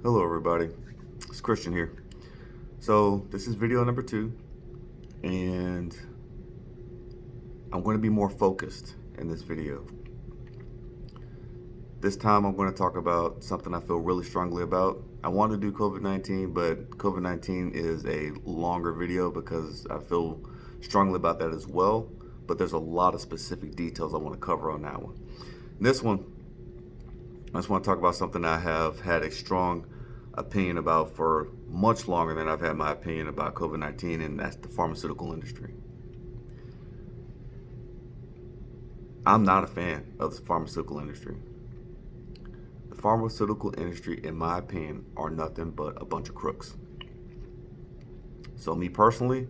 Hello everybody, it's Christian here. So this is video number 2, and I'm going to be more focused in this video. This time I'm going to talk about something I feel really strongly about. I want to do COVID-19, but COVID-19 is a longer video because I feel strongly about that as well, but there's a lot of specific details I want to cover on that one. This one, I just want to talk about something I have had a strong opinion about for much longer than I've had my opinion about COVID-19, and that's the pharmaceutical industry. I'm not a fan of the pharmaceutical industry. The pharmaceutical industry, in my opinion, are nothing but a bunch of crooks. So me personally,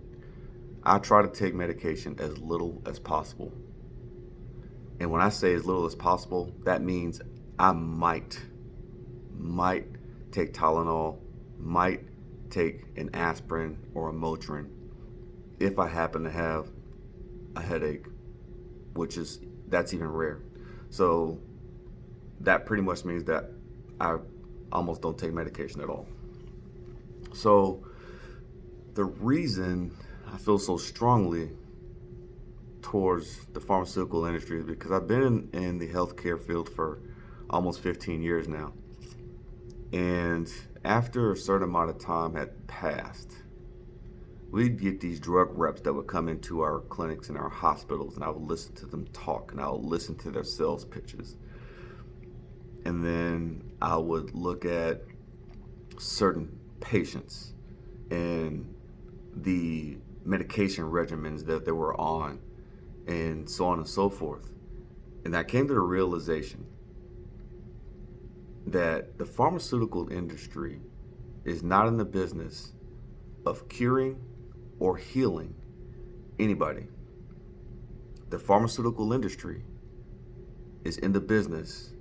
I try to take medication as little as possible. And when I say as little as possible, that means I might take Tylenol, might take an aspirin or a Motrin if I happen to have a headache, that's even rare. So that pretty much means that I almost don't take medication at all. So the reason I feel so strongly towards the pharmaceutical industry is because I've been in the healthcare field for almost 15 years now. And after a certain amount of time had passed, we'd get these drug reps that would come into our clinics and our hospitals, and I would listen to them talk, and I would listen to their sales pitches. And then I would look at certain patients and the medication regimens that they were on, and so on and so forth. And I came to the realization that the pharmaceutical industry is not in the business of curing or healing anybody. The pharmaceutical industry is in the business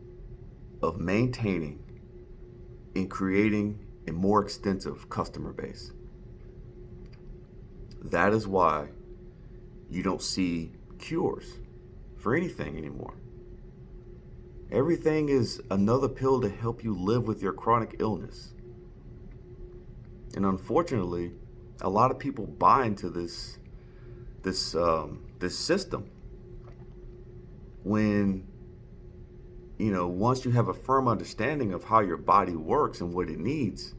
of maintaining and creating a more extensive customer base. That is why you don't see cures for anything anymore. Everything is another pill to help you live with your chronic illness. And unfortunately, a lot of people buy into this system when, once you have a firm understanding of how your body works and what it needs,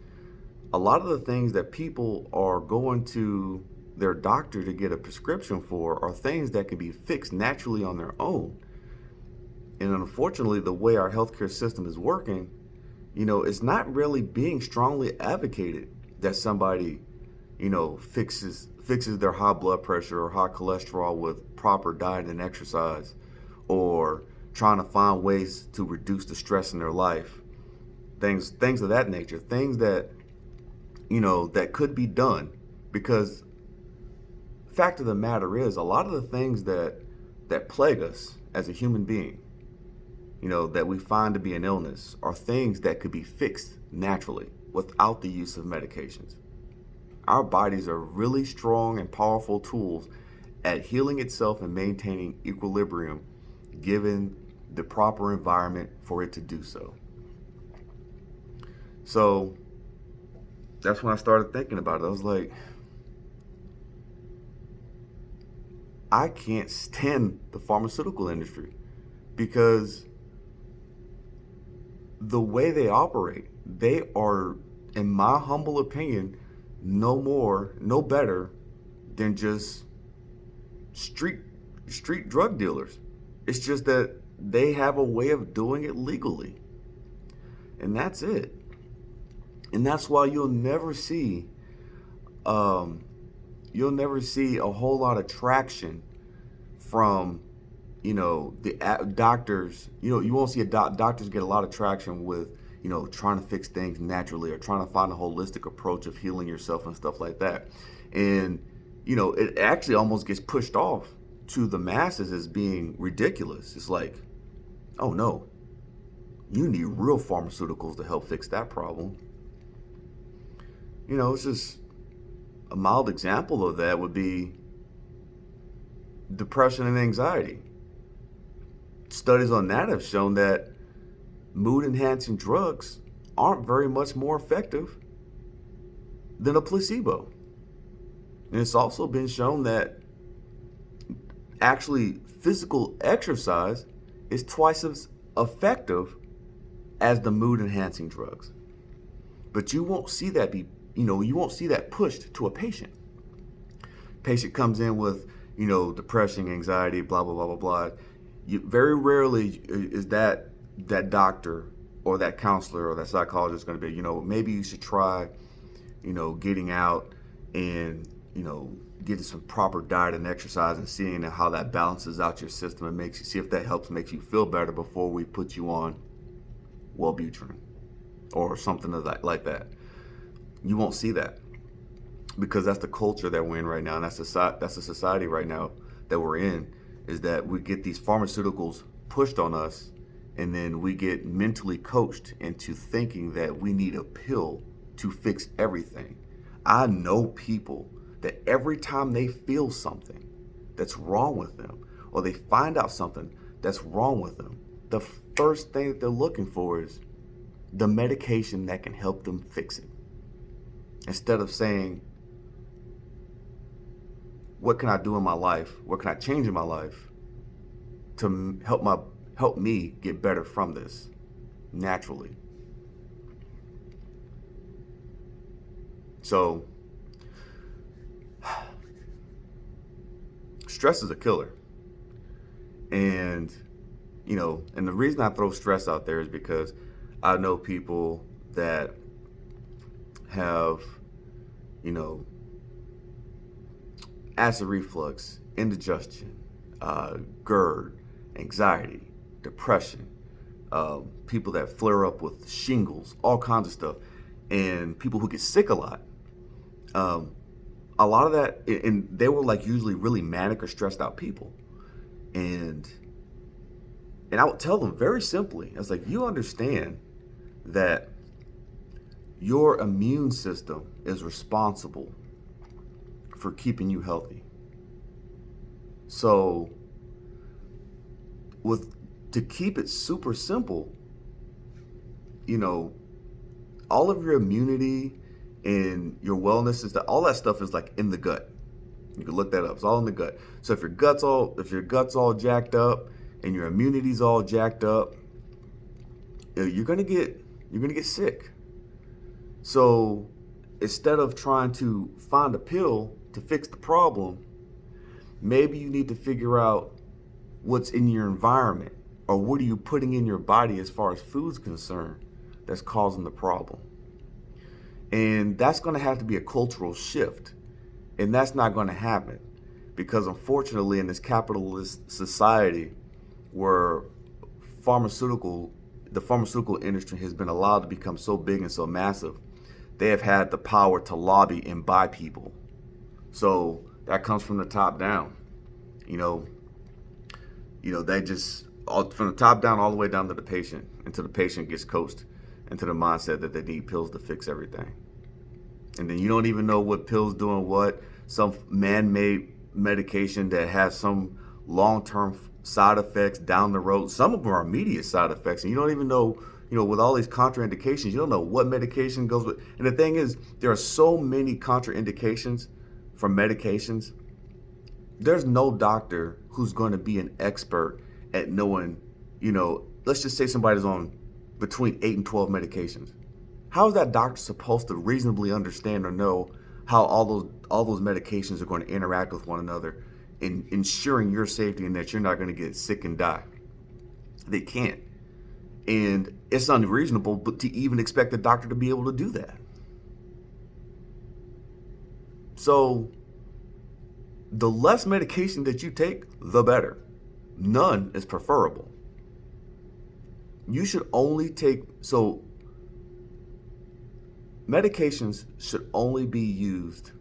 a lot of the things that people are going to their doctor to get a prescription for are things that can be fixed naturally on their own. And unfortunately, the way our healthcare system is working, it's not really being strongly advocated that somebody, fixes their high blood pressure or high cholesterol with proper diet and exercise, or trying to find ways to reduce the stress in their life. Things of that nature, things that, that could be done, because fact of the matter is, a lot of the things that plague us as a human being, that we find to be an illness, are things that could be fixed naturally without the use of medications. Our bodies are really strong and powerful tools at healing itself and maintaining equilibrium given the proper environment for it to do so. So that's when I started thinking about it. I was like, I can't stand the pharmaceutical industry because the way they operate, they are, in my humble opinion, no better than just street drug dealers. It's just that they have a way of doing it legally, and that's it. And that's why you'll never see a whole lot of traction from the doctors. You won't see doctors get a lot of traction with trying to fix things naturally or trying to find a holistic approach of healing yourself and stuff like that. And it actually almost gets pushed off to the masses as being ridiculous. It's like, oh no, you need real pharmaceuticals to help fix that problem. It's just a mild example of that would be depression and anxiety. Studies on that have shown that mood enhancing drugs aren't very much more effective than a placebo. And it's also been shown that actually physical exercise is twice as effective as the mood enhancing drugs. But you won't see that you won't see that pushed to a patient. Patient comes in with, depression, anxiety, blah, blah, blah, blah, blah. Very rarely is that doctor or that counselor or that psychologist going to be, maybe you should try, getting out and, getting some proper diet and exercise and seeing how that balances out your system and makes you see if that makes you feel better before we put you on Wellbutrin or something like that. You won't see that because that's the culture that we're in right now, and that's the society right now that we're in, is that we get these pharmaceuticals pushed on us, and then we get mentally coached into thinking that we need a pill to fix everything. I know people that every time they feel something that's wrong with them, or they find out something that's wrong with them, the first thing that they're looking for is the medication that can help them fix it. Instead of saying, what can I do in my life? What can I change in my life to help me get better from this naturally? So, stress is a killer. And, and the reason I throw stress out there is because I know people that have, acid reflux, indigestion, GERD, anxiety, depression, people that flare up with shingles, all kinds of stuff, and people who get sick a lot. A lot of that, and they were like usually really manic or stressed out people. And I would tell them very simply, I was like, you understand that your immune system is responsible for keeping you healthy. So to keep it super simple, all of your immunity and your wellness is that all that stuff is like in the gut. You can look that up. It's all in the gut. So if your gut's all jacked up and your immunity's all jacked up, you're gonna get sick. So instead of trying to find a pill to fix the problem, maybe you need to figure out what's in your environment, or what are you putting in your body as far as food's concerned that's causing the problem. And that's going to have to be a cultural shift. And that's not going to happen because, unfortunately, in this capitalist society where the pharmaceutical industry has been allowed to become so big and so massive, they have had the power to lobby and buy people. So that comes from the top down. They just, from the top down all the way down to the patient, until the patient gets coached into the mindset that they need pills to fix everything. And then you don't even know what pills doing what, some man-made medication that has some long-term side effects down the road. Some of them are immediate side effects, and you don't even know, with all these contraindications, you don't know what medication goes with. And the thing is, there are so many contraindications for medications. There's no doctor who's going to be an expert at knowing, let's just say somebody's on between 8 and 12 medications. How is that doctor supposed to reasonably understand or know how all those medications are going to interact with one another in ensuring your safety and that you're not going to get sick and die? They can't. And it's unreasonable but to even expect the doctor to be able to do that. So the less medication that you take, the better. None is preferable. You should only take, medications should only be used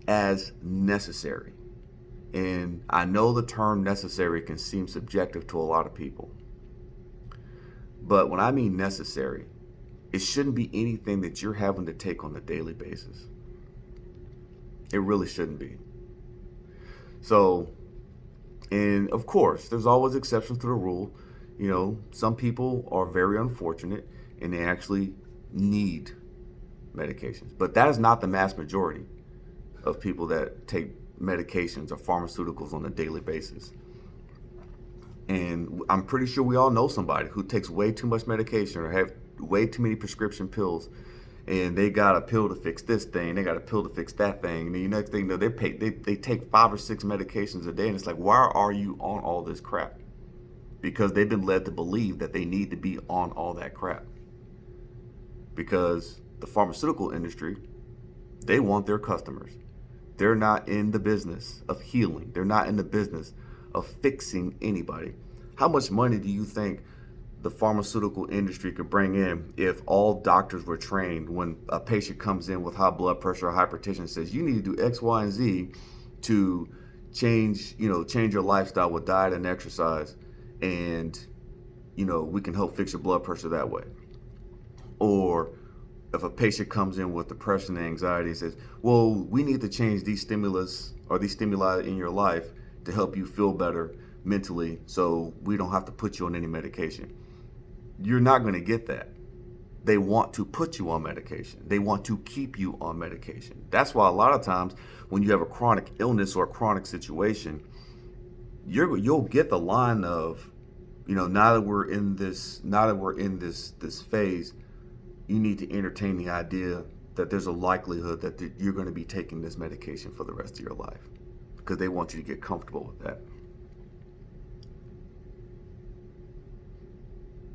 as necessary. And I know the term necessary can seem subjective to a lot of people. But when I mean necessary, it shouldn't be anything that you're having to take on a daily basis. It really shouldn't be. So, and of course, there's always exceptions to the rule. Some people are very unfortunate and they actually need medications. But that is not the mass majority of people that take medications or pharmaceuticals on a daily basis. And I'm pretty sure we all know somebody who takes way too much medication or have way too many prescription pills, and they got a pill to fix this thing, they got a pill to fix that thing, and the next thing they take 5 or 6 medications a day, and it's like, why are you on all this crap? Because they've been led to believe that they need to be on all that crap. Because the pharmaceutical industry, they want their customers. They're not in the business of healing. They're not in the business of fixing anybody. How much money do you think the pharmaceutical industry could bring in if all doctors were trained when a patient comes in with high blood pressure or hypertension and says you need to do X, Y, and Z to change your lifestyle with diet and exercise, and we can help fix your blood pressure that way? Or if a patient comes in with depression and anxiety and says, well, we need to change these stimuli in your life to help you feel better mentally so we don't have to put you on any medication. You're not going to get that. They want to put you on medication. They want to keep you on medication. That's why a lot of times when you have a chronic illness or a chronic situation, you'll get the line of, now that we're in this phase, you need to entertain the idea that there's a likelihood that you're going to be taking this medication for the rest of your life, because they want you to get comfortable with that.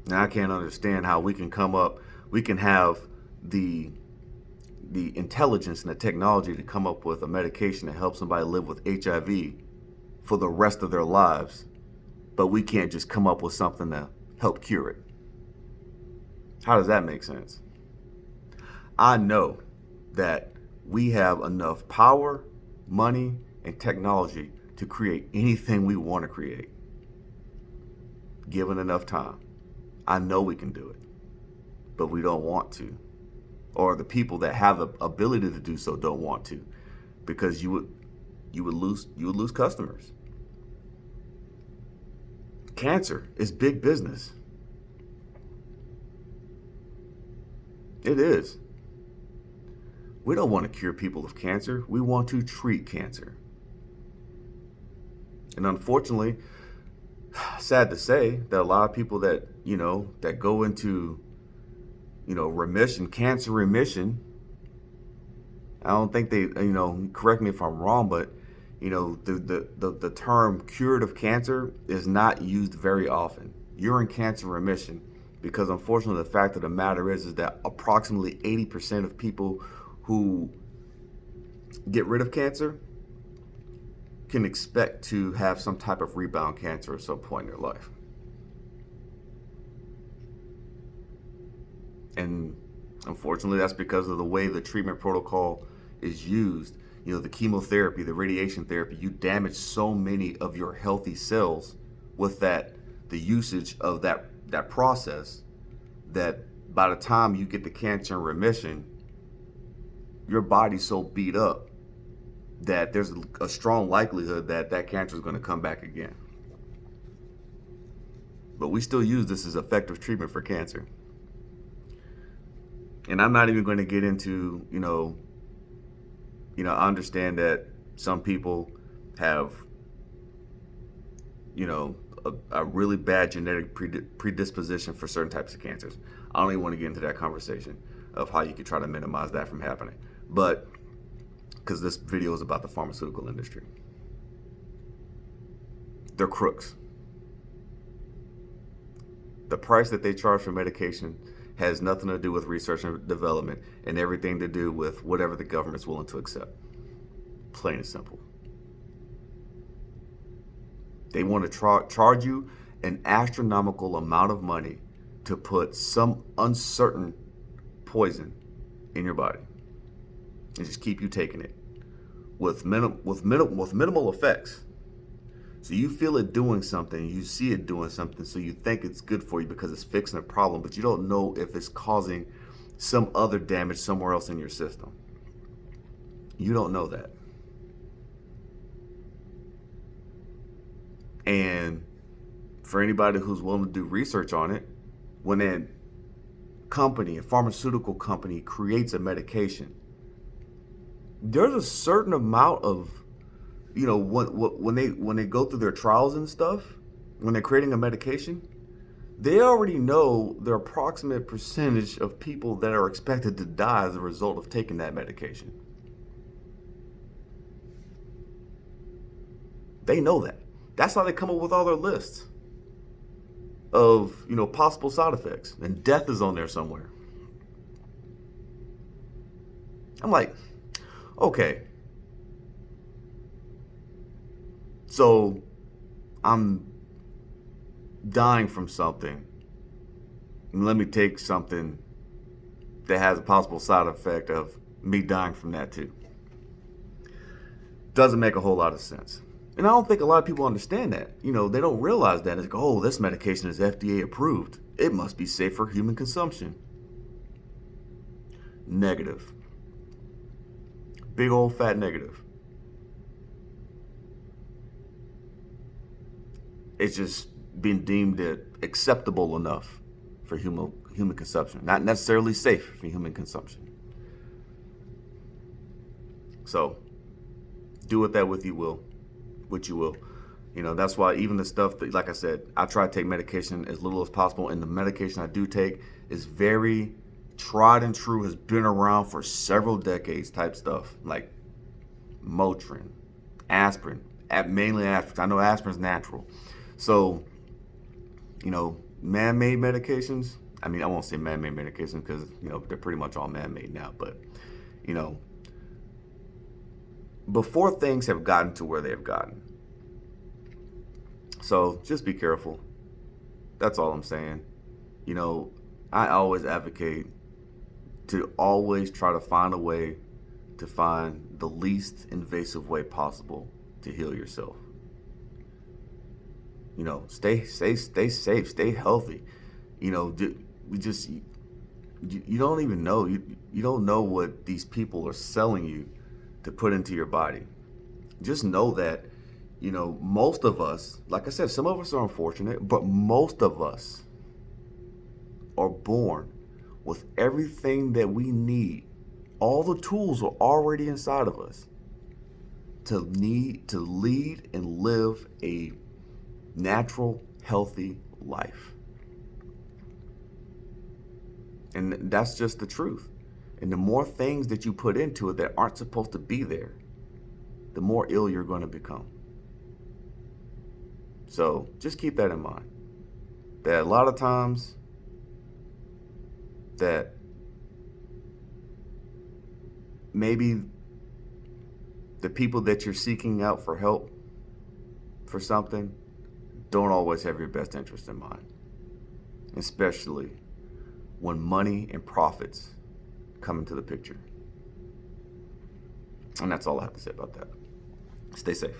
Now, I can't understand how we can have the intelligence and the technology to come up with a medication to help somebody live with HIV for the rest of their lives, but we can't just come up with something to help cure it. How does that make sense? I know that we have enough power, money, and technology to create anything we want to create, given enough time. I know we can do it, but we don't want to. Or the people that have the ability to do so don't want to, because you would lose customers. Cancer is big business. It is. We don't want to cure people of cancer. We want to treat cancer. And unfortunately, sad to say that a lot of people that go into remission, cancer remission, I don't think they, correct me if I'm wrong, but the term cured of cancer is not used very often. You're in cancer remission because, unfortunately, the fact of the matter is that approximately 80% of people who get rid of cancer can expect to have some type of rebound cancer at some point in their life. And unfortunately, that's because of the way the treatment protocol is used. The chemotherapy, the radiation therapy, you damage so many of your healthy cells with the usage of that process, that by the time you get the cancer in remission, your body's so beat up that there's a strong likelihood that cancer is going to come back again. But we still use this as effective treatment for cancer. And I'm not even going to get into, I understand that some people have, a really bad genetic predisposition for certain types of cancers. I don't even want to get into that conversation of how you could try to minimize that from happening. But because this video is about the pharmaceutical industry, they're crooks. The price that they charge for medication has nothing to do with research and development and everything to do with whatever the government's willing to accept. Plain and simple. They want to charge you an astronomical amount of money to put some uncertain poison in your body and just keep you taking it with minimal effects. So you feel it doing something, you see it doing something, so you think it's good for you because it's fixing a problem, but you don't know if it's causing some other damage somewhere else in your system. You don't know that. And for anybody who's willing to do research on it, when a pharmaceutical company creates a medication, there's a certain amount of, when they go through their trials and stuff, when they're creating a medication, they already know the approximate percentage of people that are expected to die as a result of taking that medication. They know that. That's how they come up with all their lists of, possible side effects. And death is on there somewhere. I'm like, okay. So I'm dying from something. And let me take something that has a possible side effect of me dying from that too. Doesn't make a whole lot of sense. And I don't think a lot of people understand that. They don't realize that. It's like, oh, this medication is FDA approved. It must be safe for human consumption. Negative. Big old fat negative. It's just been deemed acceptable enough for human consumption. Not necessarily safe for human consumption. So, do with that what you will. That's why even the stuff that, like I said, I try to take medication as little as possible, and the medication I do take is very tried and true, has been around for several decades type stuff, like Motrin, aspirin, mainly aspirin. I know aspirin's natural. So, man-made medications, I won't say man-made medications because, they're pretty much all man-made now, but, before things have gotten to where they have gotten. So just be careful. That's all I'm saying. I always advocate to always try to find a way to find the least invasive way possible to heal yourself. Stay safe, stay healthy. You don't even know. You don't know what these people are selling you to put into your body. Just know that, most of us, like I said, some of us are unfortunate, but most of us are born with everything that we need. All the tools are already inside of us to lead and live a natural, healthy life. And that's just the truth. And the more things that you put into it that aren't supposed to be there, the more ill you're going to become. So just keep that in mind. That a lot of times that maybe the people that you're seeking out for help for something don't always have your best interest in mind. Especially when money and profits come into the picture. And that's all I have to say about that. Stay safe.